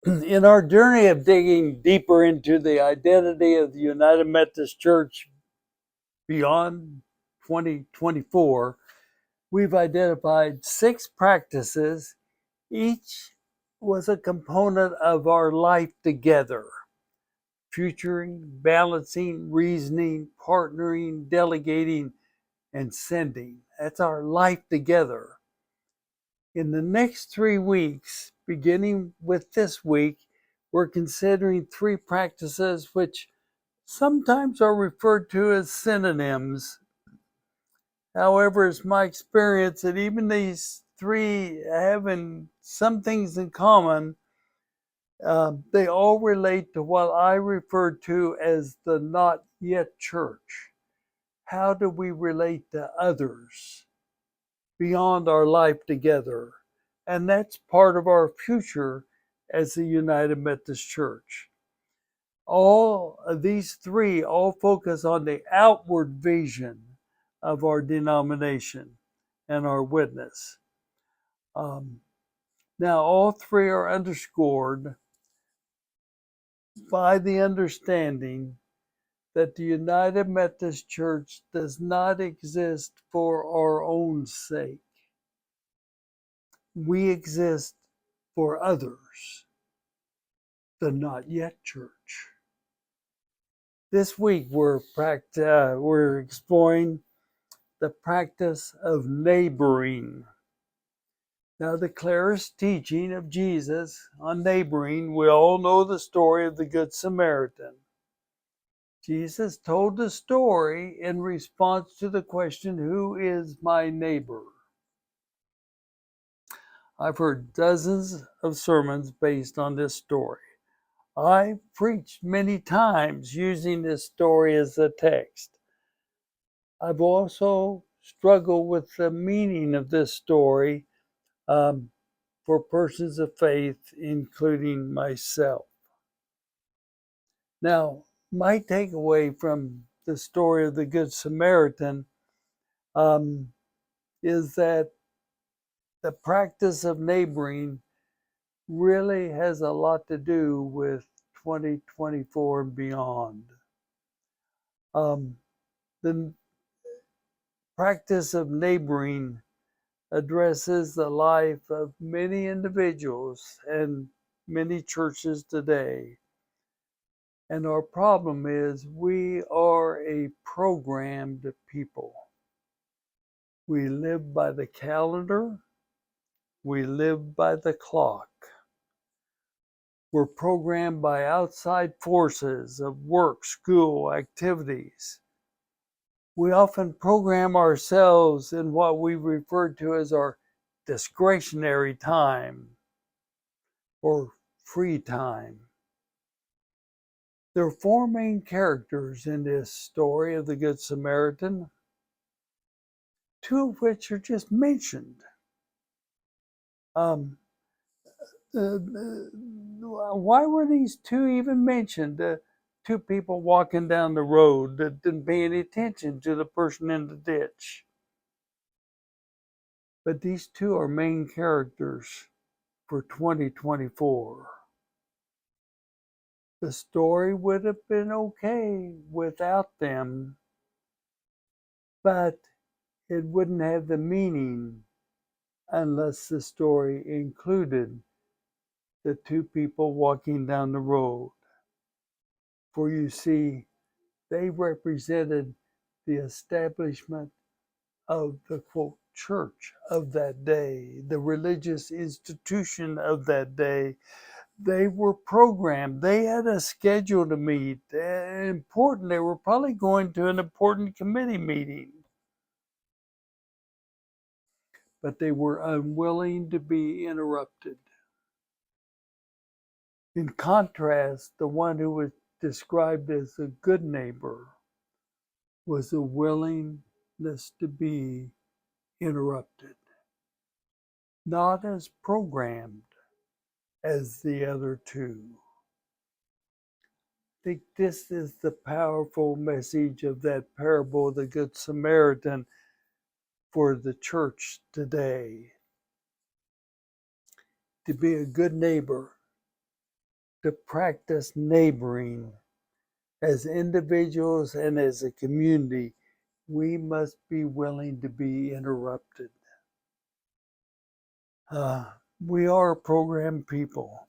In our journey of digging deeper into the identity of the United Methodist Church beyond 2024, we've identified 6 practices. Each was a component of our life together: futuring, balancing, reasoning, partnering, delegating, and sending. That's our life together. In the next 3 weeks, beginning with this week, we're considering 3 practices which sometimes are referred to as synonyms. However, it's my experience that even these 3 having some things in common, they all relate to what I refer to as the not yet church. How do we relate to others beyond our life together? And that's part of our future as the United Methodist Church. All of these 3 all focus on the outward vision of our denomination and our witness. Now, all 3 are underscored by the understanding that the United Methodist Church does not exist for our own sake. We exist for others, the not yet church. This week we're exploring the practice of neighboring. Now, the clearest teaching of Jesus on neighboring, we all know the story of the Good Samaritan. Jesus told the story in response to the question, "Who is my neighbor?" I've heard dozens of sermons based on this story. I've preached many times using this story as a text. I've also struggled with the meaning of this story for persons of faith, including myself. Now, my takeaway from the story of the Good Samaritan is that the practice of neighboring really has a lot to do with 2024 and beyond. The practice of neighboring addresses the life of many individuals and many churches today. And our problem is we are a programmed people. We live by the calendar. We live by the clock. We're programmed by outside forces of work, school, activities. We often program ourselves in what we refer to as our discretionary time or free time. There are 4 main characters in this story of the Good Samaritan, 2 of which are just mentioned. Why were these 2 even mentioned? 2 people walking down the road that didn't pay any attention to the person in the ditch. But these 2 are main characters for 2024. The story would have been okay without them, but it wouldn't have the meaning unless the story included the 2 people walking down the road. For you see, they represented the establishment of the, quote, church of that day, the religious institution of that day. They were programmed. They had a schedule to meet. Important. They were probably going to an important committee meeting. But they were unwilling to be interrupted. In contrast, the one who was described as a good neighbor was a willingness to be interrupted, not as programmed as the other 2. I think this is the powerful message of that parable of the Good Samaritan for the church today. To be a good neighbor to practice neighboring as individuals and as a community, we must be willing to be interrupted. We are program people.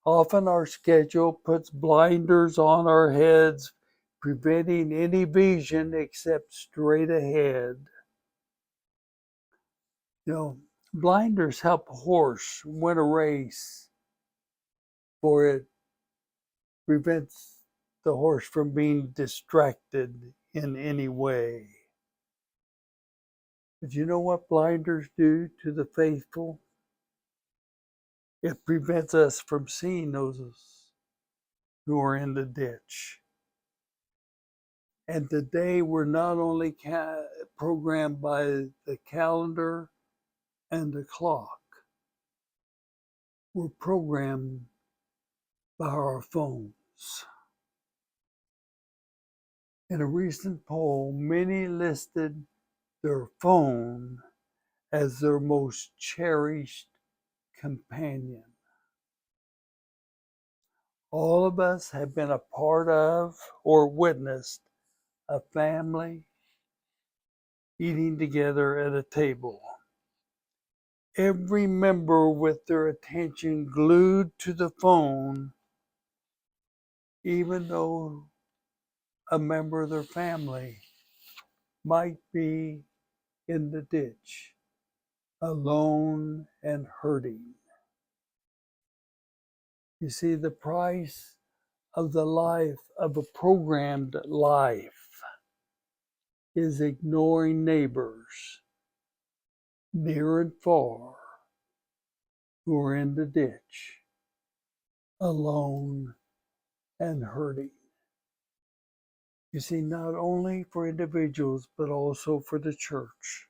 Often our schedule puts blinders on our heads, preventing any vision except straight ahead. Blinders help a horse win a race, for it prevents the horse from being distracted in any way. But you know what blinders do to the faithful? It prevents us from seeing those who are in the ditch. And today we're not only programmed by the calendar and the clock, we're programmed by our phones. In a recent poll, many listed their phone as their most cherished companion. All of us have been a part of or witnessed a family eating together at a table. Every member with their attention glued to the phone, even though a member of their family might be in the ditch, alone and hurting. You see, the price of the life of a programmed life is ignoring neighbors near and far who are in the ditch, alone and hurting. You see, not only for individuals, but also for the church.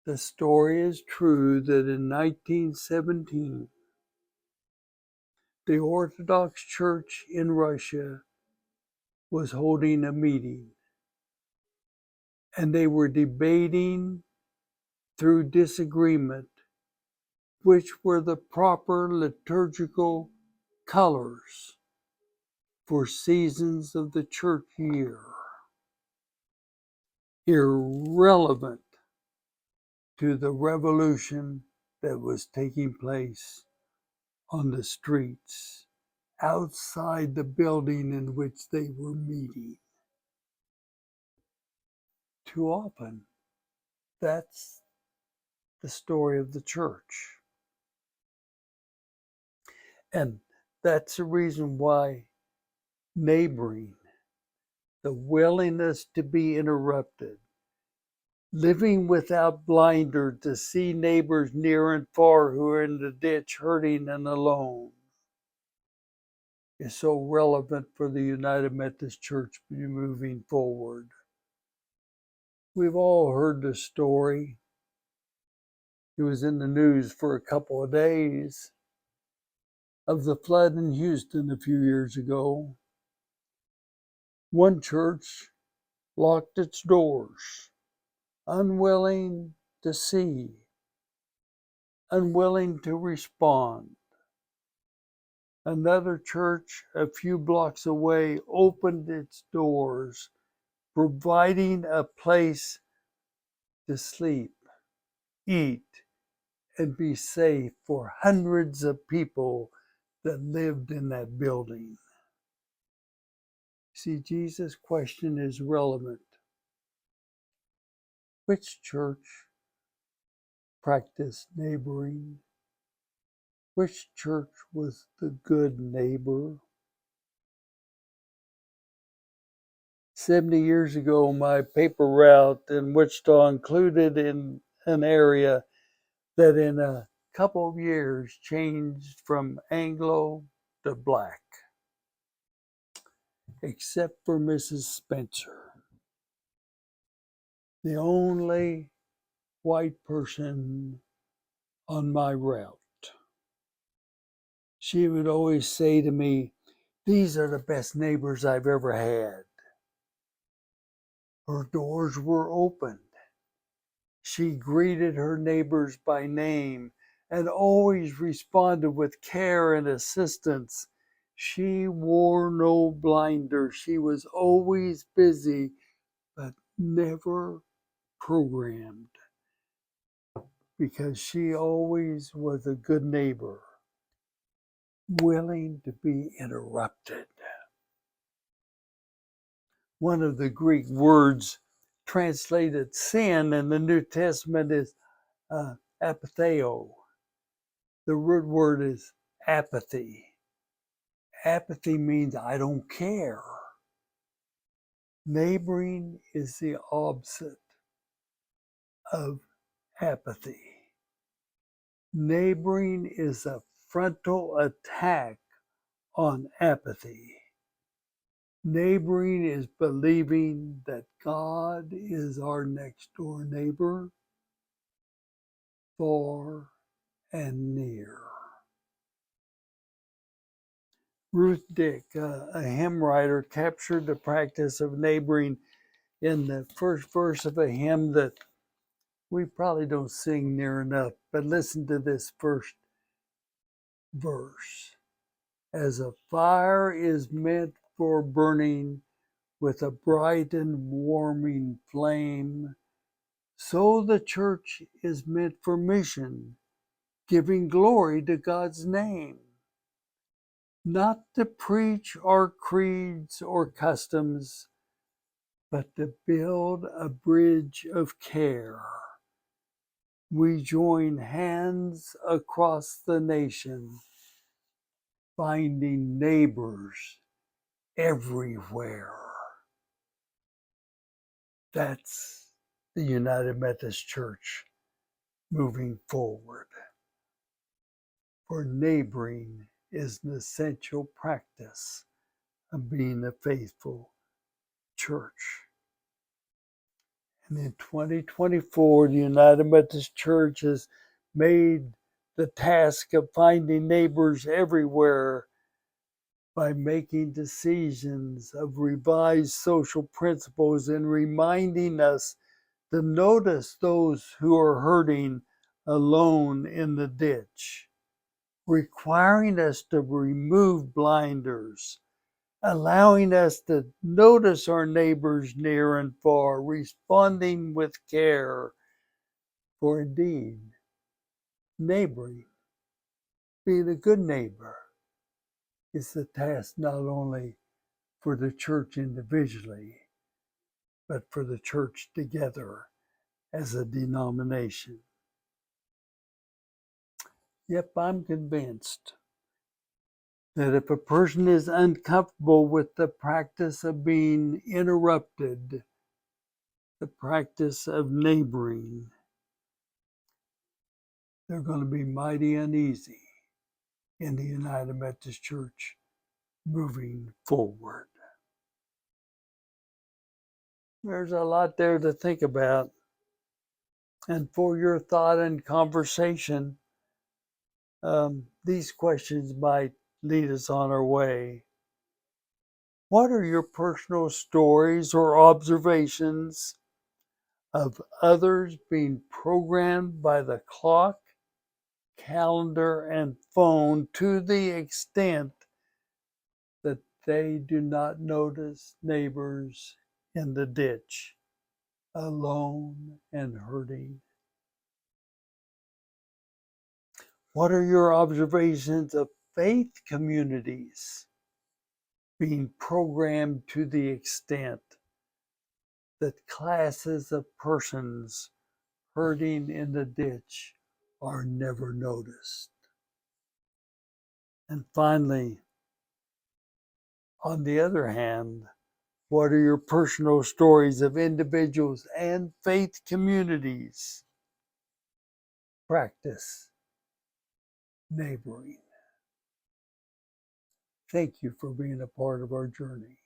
The story is true that in 1917, the Orthodox Church in Russia was holding a meeting, and they were debating through disagreement which were the proper liturgical colors for seasons of the church year, irrelevant to the revolution that was taking place on the streets outside the building in which they were meeting. Too often, that's the story of the church. And that's the reason why neighboring, the willingness to be interrupted, living without blinders to see neighbors near and far who are in the ditch hurting and alone, is so relevant for the United Methodist Church moving forward. We've all heard the story. It was in the news for a couple of days of the flood in Houston a few years ago. One church locked its doors, unwilling to see, unwilling to respond. Another church a few blocks away opened its doors, providing a place to sleep, eat, and be safe for hundreds of people that lived in that building. See, Jesus' question is relevant. Which church practiced neighboring? Which church was the good neighbor? 70 years ago, my paper route in Wichita included in an area that in a couple of years changed from Anglo to Black, except for Mrs. Spencer, the only white person on my route. She would always say to me, "These are the best neighbors I've ever had." Her doors were opened. She greeted her neighbors by name and always responded with care and assistance. She wore no blinders. She was always busy, but never programmed, because she always was a good neighbor, willing to be interrupted. One of the Greek words translated sin in the New Testament is apatheo. The root word is apathy. Apathy means I don't care. Neighboring is the opposite of apathy. Neighboring is a frontal attack on apathy. Neighboring is believing that God is our next door neighbor, far and near. Ruth Dick, a hymn writer, captured the practice of neighboring in the first verse of a hymn that we probably don't sing near enough, but listen to this first verse. As a fire is meant for burning with a bright and warming flame, so the church is meant for mission, giving glory to God's name. Not to preach our creeds or customs, but to build a bridge of care. We join hands across the nation, finding neighbors everywhere. That's the United Methodist Church moving forward. For neighboring is an essential practice of being a faithful church. And in 2024, the United Methodist Church has made the task of finding neighbors everywhere by making decisions of revised social principles and reminding us to notice those who are hurting alone in the ditch, requiring us to remove blinders, allowing us to notice our neighbors near and far, responding with care. For indeed, neighboring, being a good neighbor, is the task not only for the church individually, but for the church together as a denomination. Yep, I'm convinced that if a person is uncomfortable with the practice of being interrupted, the practice of neighboring, they're going to be mighty uneasy in the United Methodist Church moving forward. There's a lot there to think about. And for your thought and conversation, these questions might lead us on our way. What are your personal stories or observations of others being programmed by the clock, calendar, and phone to the extent that they do not notice neighbors in the ditch, alone and hurting? What are your observations of faith communities being programmed to the extent that classes of persons hurting in the ditch are never noticed? And finally, on the other hand, what are your personal stories of individuals and faith communities practice neighboring? Thank you for being a part of our journey.